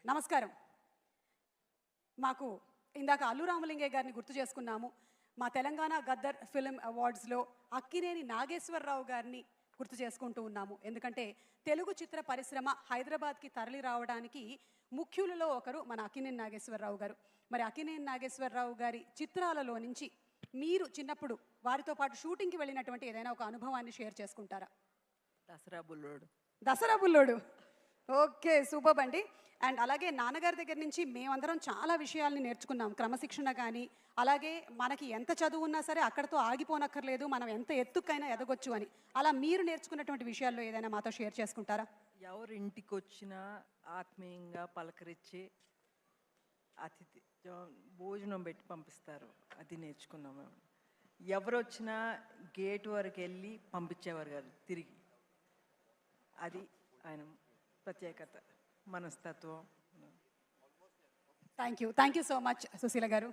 నమస్కారం. మాకు ఇందాక అల్లు రామలింగయ్య గారిని గుర్తు చేసుకున్నాము. మా తెలంగాణ గద్దర్ ఫిల్మ్ అవార్డ్స్లో అక్కినేని నాగేశ్వరరావు గారిని గుర్తు చేసుకుంటూ ఉన్నాము. ఎందుకంటే తెలుగు చిత్ర పరిశ్రమ హైదరాబాద్కి తరలి రావడానికి ముఖ్యులలో ఒకరు మన అక్కినేని నాగేశ్వరరావు గారు. మరి అక్కినేని నాగేశ్వరరావు గారి చిత్రాలలో నుంచి మీరు చిన్నప్పుడు వారితో పాటు షూటింగ్కి వెళ్ళినటువంటి ఏదైనా ఒక అనుభవాన్ని షేర్ చేసుకుంటారా? దసరా బుల్లోడు. దసరా బుల్లోడు. ఓకే, సూపర్ అండి. అండ్ అలాగే నాన్నగారి దగ్గర నుంచి మేమందరం చాలా విషయాల్ని నేర్చుకున్నాం. క్రమశిక్షణ కానీ, అలాగే మనకి ఎంత చదువు ఉన్నా సరే అక్కడితో ఆగిపోనక్కర్లేదు, మనం ఎంత ఎత్తుకైనా ఎదగొచ్చు అని. అలా మీరు నేర్చుకున్నటువంటి విషయాల్లో ఏదైనా మాతో షేర్ చేసుకుంటారా? ఎవరు ఇంటికి వచ్చినా ఆత్మీయంగా పలకరించి అతిథి భోజనం పెట్టి పంపిస్తారు. అది నేర్చుకున్నాం మేము. ఎవరు వచ్చినా గేట్ వరకు వెళ్ళి పంపించేవారు కాదు తిరిగి. అది ఆయన ప్రత్యేకత, మనస్తత్వం. Thank you so much Sushila గారు.